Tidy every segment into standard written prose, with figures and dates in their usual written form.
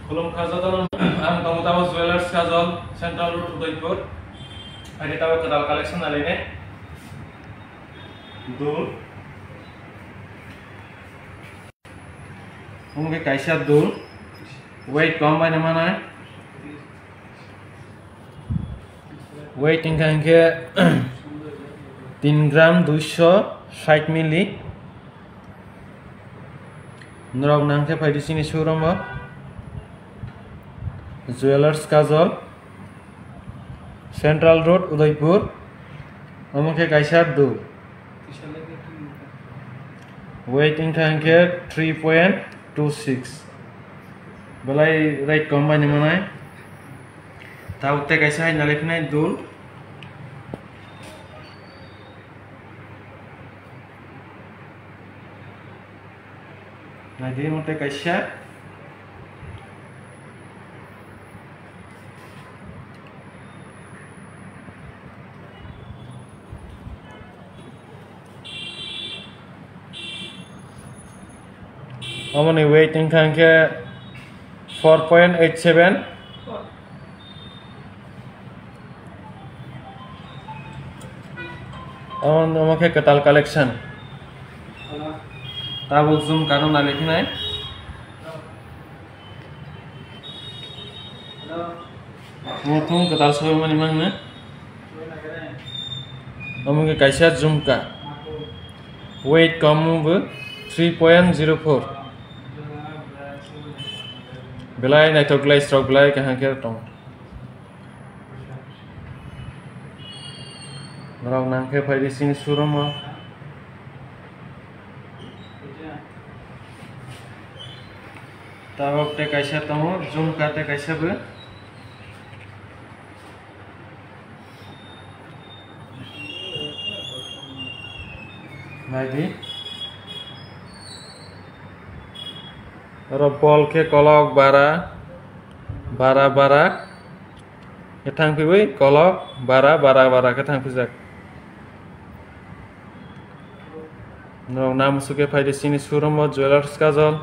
Kulum Khazadon and Kamutawas Dwellers Kazal, Central Road to the Port. I did our Kadal collection Aline. Dul Unge Kaisha Dul. Weight combine mana? Weight tinggal ke 3 gram 260 mili. Norok nangke pai di sini showroom ba. Jewelers Kazal, Central Road Udaipur. Amke kaisar do. Weight tinggal ke 3.26. Balai right combine mana? Tahu te kaisa nalekna dul. Nadi mote kaisa. Amani weighting ke 4.87. Amake ketal collection. Tahu zoom kanon nalekna. Mutung ketal soy mani mana? Amake kaisa zoom ka. Weight kamu bu 3.04. Belai naik toglai stroke belai kahan ke tong. Orang nangke pai di sini suram ah. Tahu te kaisa tamu zoom kate kaisa bu. Lagi. Ball ke kolok bara ketang piwi kolok bara ketang pijak. Nong nam suke pai di sini showroom Jewelers Kazal.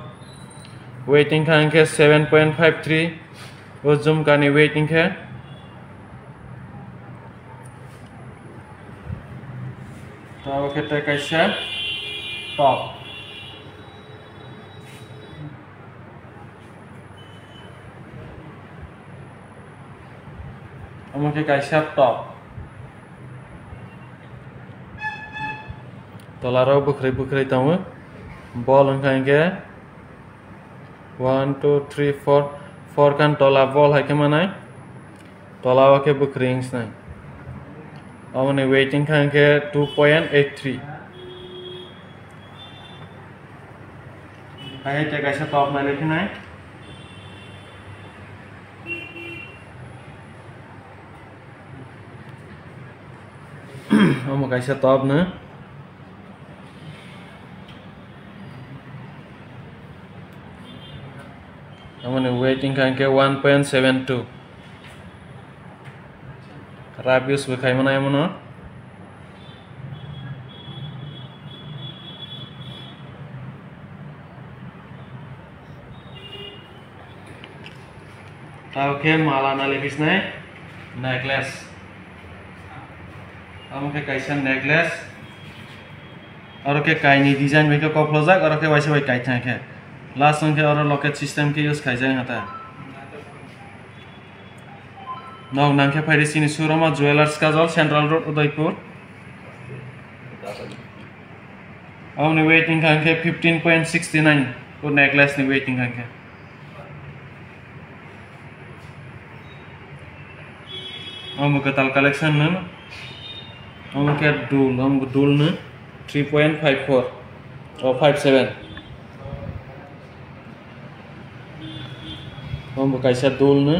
Weighting kan ke 7.53. Wo zoom kani weighting ke. Tahu kita kaisa top. Amake kaisa top. Tolaro bukrai tamu. Ball angkan ke 1 2 3 4 kan tola ball hai ke mana? Tola ke bukrai nai. Amane weighting kan ke 2.83. Hai te kaisa top na lekna. Amo kaisa top na. Amane weighting kan ke 1.72. Rabius bekai mana emono? Tahu ke malah nalipis nih necklace. Amake kaisa necklace. और के काइनी design में के कपलो जाक और के वैसे वही kite है के लास्ट संग के और लॉकेट सिस्टम के यूज खाइ जाए हता नौ नाम के फाइदे सिनी शोरूम ज्वेलर्स काजल सेंट्रल रोड उदयपुर हमने वेटिंग kan ke 15.69 को नेकलेस नि वेटिंग kan ke हम कतल कलेक्शन न हम के डूल न 3.54 or 57 हम कैसा डूल न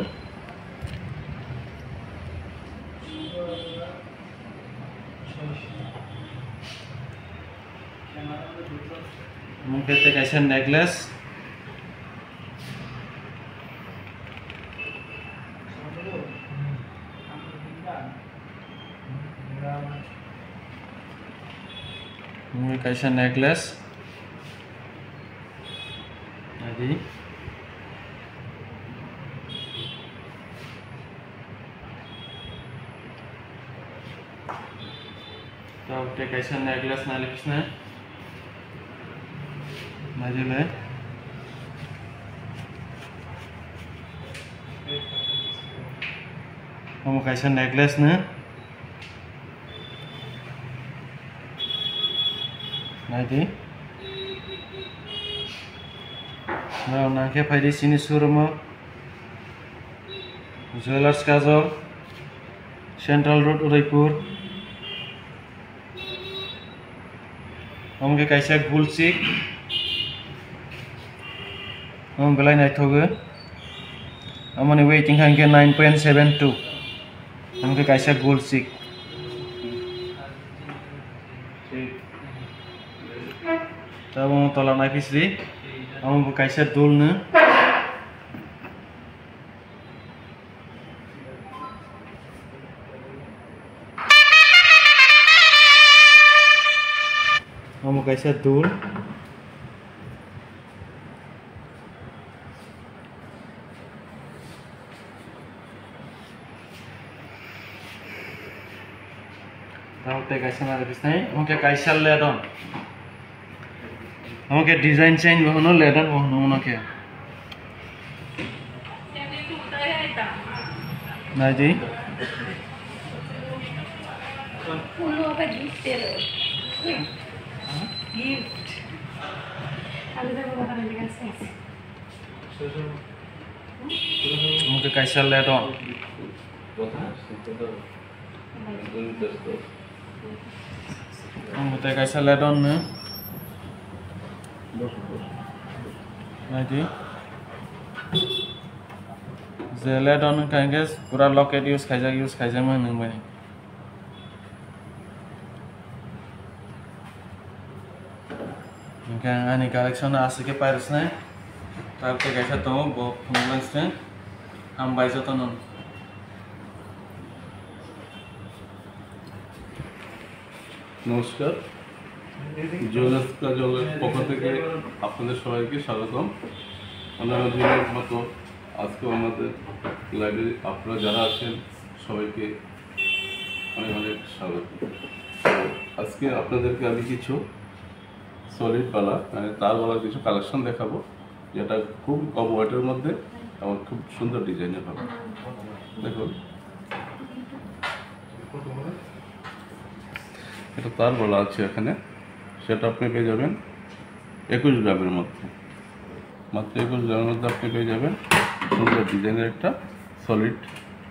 हम कहते कैसा नेकलेस कैसा नेकलेस ते कैसे नेकलेस ना लिखना है मजे में हम कैसे नेकलेस ना नाइटी मैं उन्हें फायदे सिनी सुरमा ज्वेलर्स काजल सेंट्रल रोड उदयपुर हमके कैसे गुलसिक हम बेलाय नायथोगो हमने वेटिंग हांके 9.72 हमके कैसे गुलसिक तब हम तला नायफिसली हम कैसे दुलनो हम कैसे दूर कैसे ना हमके कैसे लेडन हमके डिजाइन चेंज बहनो लेडन बहनो उनके ना जी गिफ्ट मुझे कैसा लेडन मुझे कैसा लेडन ने जे लेडन कहेंगे पूरा लॉकेट यूज खाइजा में नहीं बने आनी कलेक्शन आज के पायरस ने तब ते कैसा तो बहुत हम बाइजो तो नन नमस्कार ज्वेलर्स काजলের পক্ষ থেকে আপনাদের সবাইকে স্বাগতম অন্যান্য দিনের মতো আজকে আমাদের লাইব্রেরি আপনারা যারা আছেন সবাইকে অনেক অনেক স্বাগত আজকে আপনাদেরকে আমি কিছু সলিড বালা মানে তার বালা কিছু কালেকশন দেখাবো যেটা খুব কম ওয়েটের মধ্যে এবং খুব সুন্দর ডিজাইনের হবে দেখুন এটা তার বলা আছে এখানে সেটা আপনি পেয়ে যাবেন 21 গ্রামের মধ্যে মাত্র 21 গ্রামের মধ্যে আপনি পেয়ে যাবেন সুন্দর ডিজাইনের একটা সলিড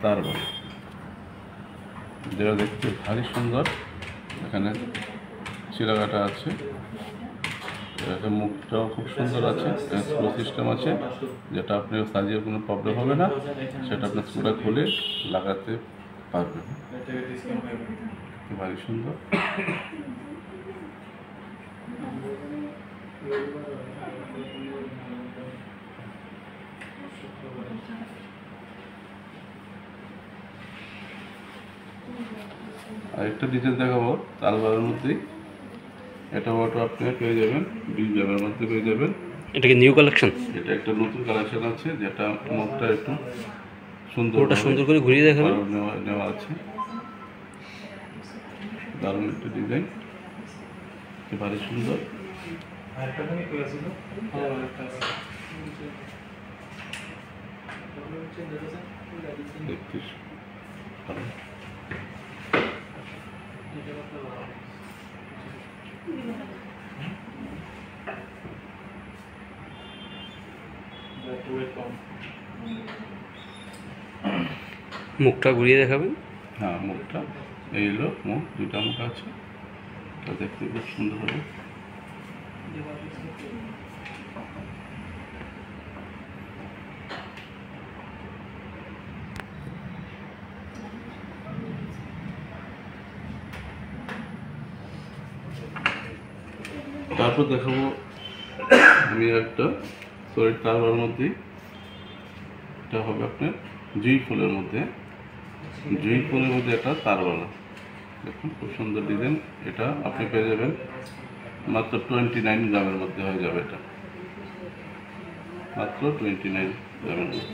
তার বলা যেটা দেখতে ভারী সুন্দর এখানে চিরাকাটা আছে এটা মুখটাও খুব সুন্দর আছে স্ক্রু সিস্টেম আছে যেটা আপনি সাজিয়ে কোনো প্রবলেম হবে না সেটা আপনি স্ক্রুটা খুলে লাগাতে পারবেন ভারী সুন্দর আরেকটা ডিটেল দেখাবো তালবারের মধ্যেই এটা ওটা আপনি পেয়ে যাবেন 20 গ্রামের মধ্যে পেয়ে যাবেন এটা কি নিউ কালেকশন এটা একটা নতুন কালেকশন আছে যেটা মুখটা একটু সুন্দর ওটা সুন্দর করে ঘুরিয়ে দেখাবেন নেওয়া আছে দারুণ একটা ডিজাইন ভারী সুন্দর দেখতে ভালো মুখটা ঘুরিয়ে দেখাবেন হ্যাঁ মুখটা এই হলো মুখ দুটা মুখ আছে তা দেখতে খুব সুন্দর হবে তারপর দেখাবো আমি একটা সলিড তারবার মধ্যে এটা হবে আপনার জুঁই ফুলের মধ্যে একটা তারবালা দেখুন খুব সুন্দর ডিজাইন এটা আপনি পেয়ে যাবেন মাত্র 29 গ্রামের মধ্যে হয়ে যাবে এটা মাত্র 29 গ্রামের মধ্যে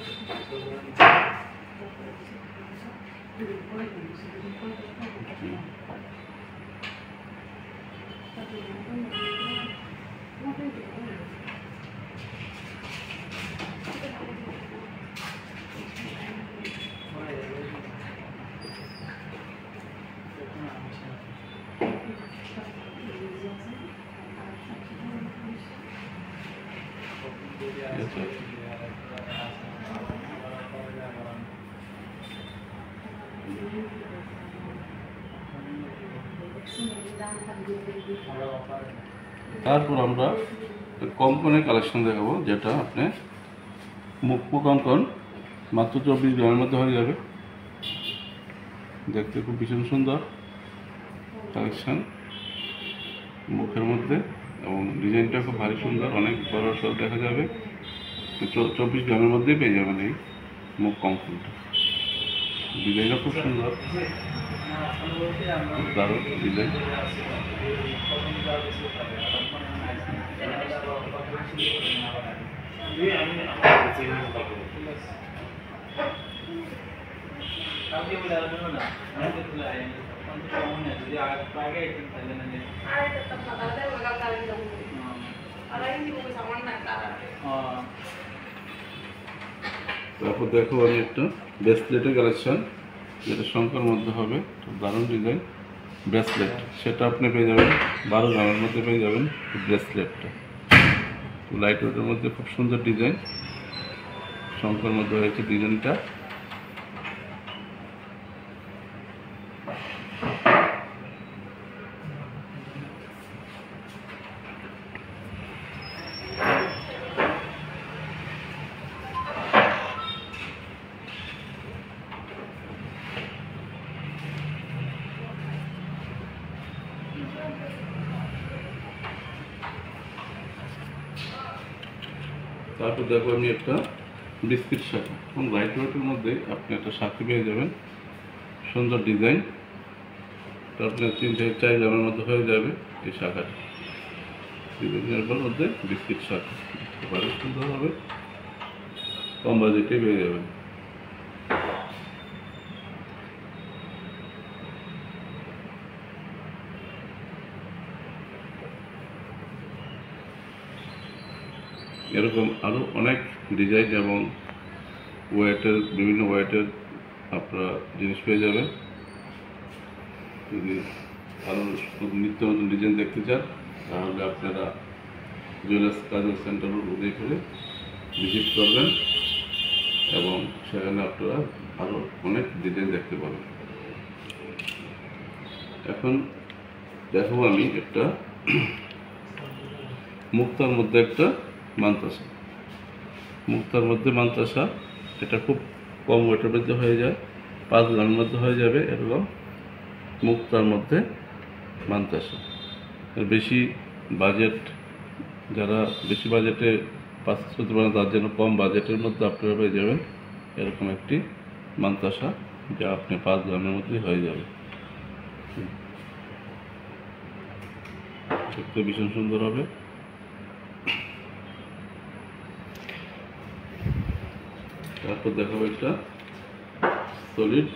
তারপর আমরা কঙ্কনের কালেকশন দেখাবো, যেটা আপনি মুখ কঙ্কন মাত্র 24 গ্রামের মধ্যে হয়ে যাবে। দেখতে খুব ভীষণ সুন্দর কালেকশন মুখের মধ্যে, এবং ডিজাইনটা খুব ভারী সুন্দর, অনেক বড় সব দেখা যাবে। 24 গ্রামের মধ্যেই পেয়ে যাবেন এই মুখ কঙ্কনটা। ডিজাইনটা খুব সুন্দর, খুব দারুণ ডিজাইন। তারপর দেখো আমি একটা ব্রেসলেটের কালেকশন, যেটা শঙ্কর মধ্যে হবে, খুব দারুণ ডিজাইন ব্রেসলেট। সেটা আপনি পেয়ে যাবেন 12 গ্রামের মধ্যে পেয়ে যাবেন ব্রেসলেটটা। লাইট ওয়েটের মধ্যে খুব সুন্দর ডিজাইন, শঙ্কর মধ্যে হয়েছে ডিজাইনটা। তারপর দেখো আমি একটা বিস্কিট শাখা, এবং লাইট ওয়েটের মধ্যে আপনি একটা শাখা পেয়ে যাবেন, সুন্দর ডিজাইন। তারপরে 3 থেকে 4 গ্রামের মধ্যে হয়ে যাবে এই শাখাটা। ডিজাইনের মধ্যে বিস্কিট শাখা ভালো সুন্দর হবে, কম বাজেটে পেয়ে যাবেন। এরকম আরও অনেক ডিজাইন এবং ওয়েটের, বিভিন্ন ওয়েটের আপনারা জিনিস পেয়ে যাবেন। যদি আরও নিত্য নতুন ডিজাইন দেখতে চান, তাহলে আপনারা জুয়েলার্স কাজল সেন্টার উদয়পুরে ভিজিট করবেন, এবং সেখানে আপনারা আরও অনেক ডিজাইন দেখতে পাবেন। এখন দেখাবো আমি একটা মুক্তার মধ্যে একটা মানতাসা। মুক্তার মধ্যে মানতাসা, এটা খুব কম ওয়েটের মধ্যে হয়ে যায়, 5 গ্রামের মধ্যে হয়ে যাবে। এরকম মুক্তার মধ্যে মানতাসা, বেশি বাজেট, যারা বেশি বাজেটে পারচেজ করতে পারেন তার জন্য কম বাজেটের মধ্যে আপনারা পেয়ে যাবেন এরকম একটি মানতাসা, যা আপনি 5 গ্রামের মধ্যেই হয়ে যাবে। দেখতে ভীষণ সুন্দর হবে। তারপর দেখাবো একটা সলিড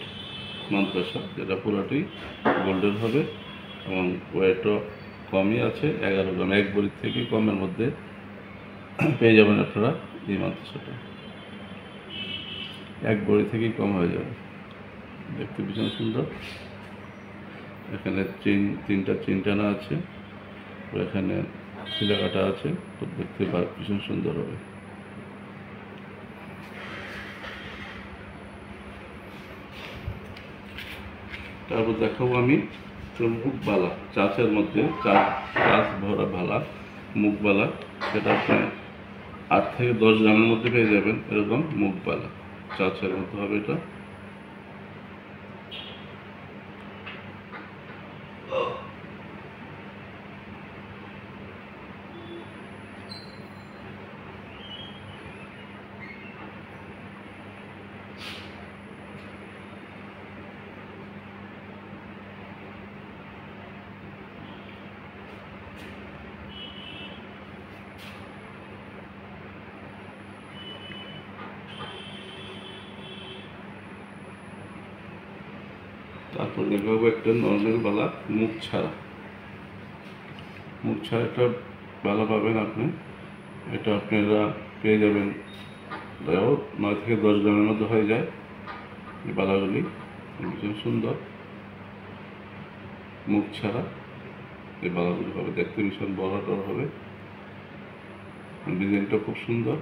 মানতাসা, যেটা পুরোটি গোল্ডেন হবে, এবং ওয়েটও কমই আছে, 11 গ্রাম, 1 ভরি থেকে কমের মধ্যে পেয়ে যাবেন আপনারা এই মানতাসাটা। 1 ভরি থেকেই কম হয়ে যাবে। দেখতে ভীষণ সুন্দর। এখানে তিনটা চেইন টানা আছে, এখানে শিলা কাটা আছে, তো দেখতে ভীষণ সুন্দর হবে। তারপর দেখাবো আমি মুখ বালা, চাচের মধ্যে চাচ ভরা বালা, মুখ বালা, সেটা আপনি 8 থেকে 10 গ্রামের মধ্যে পেয়ে যাবেন। এরকম মুখ বালা চাচের মধ্যে হবে এটা। তারপর দেখাবো একটা নর্মাল বালা মুখ ছাড়া। মুখ ছাড়া এটা ভালো পাবেন আপনি। এটা আপনারা পেয়ে যাবেন 9 থেকে 10 গ্রামের মধ্যে হয়ে যায় এই বালাগুলি। ভীষণ সুন্দর মুখ ছাড়া এই বালাগুলি হবে, দেখতে ভীষণ বড় হবে, ডিজাইনটা খুব সুন্দর।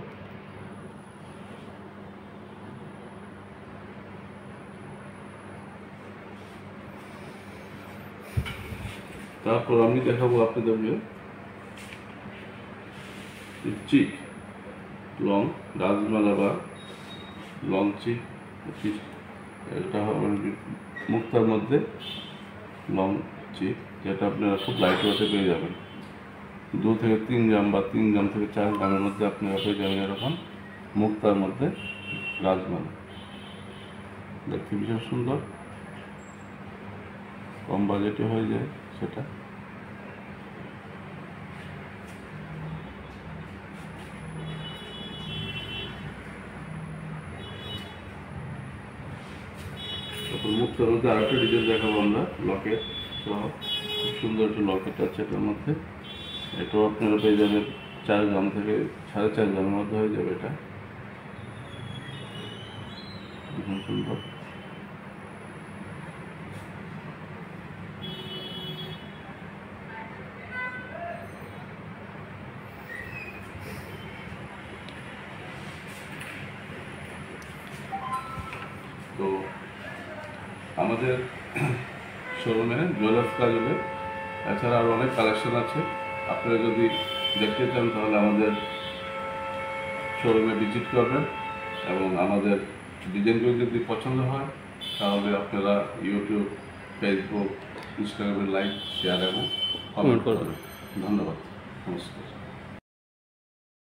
তারপর আমি দেখাবো আপনাদেরকে চিক লং রাজমালা বা লং চিক। এটা হবে মুক্তার মধ্যে লং চিক, যেটা আপনারা খুব লাইট ওয়েটে পেয়ে যাবেন। 2 থেকে 3 গ্রাম বা 3 গ্রাম থেকে 4 গ্রামের মধ্যে আপনারা পেয়ে যাবেন এরকম মুক্তার মধ্যে রাজমালা। দেখতে ভীষণ সুন্দর, কম বাজেটে হয়ে যায় সেটা। তারপর মুক্তার মধ্যে আরেকটা ডিজাইন দেখাবো আমরা, লকেট সহ। খুব সুন্দর একটা লকেট আছে এটার মধ্যে। এটাও আপনারা পেয়ে যাবেন 4 গ্রাম থেকে 4.5 গ্রামের মধ্যে হয়ে যাবে। এটা ভীষণ সুন্দর। তো আমাদের শোরুমে জুয়েলার্স কাজলে এছাড়া আরও অনেক কালেকশন আছে। আপনারা যদি দেখতে চান তাহলে আমাদের শোরুমে ভিজিট করবেন, এবং আমাদের ডিজাইনগুলো যদি পছন্দ হয় তাহলে আপনারা ইউটিউব, ফেসবুক, ইনস্টাগ্রামে লাইক, শেয়ার এবং কমেন্ট করবেন। ধন্যবাদ, নমস্কার।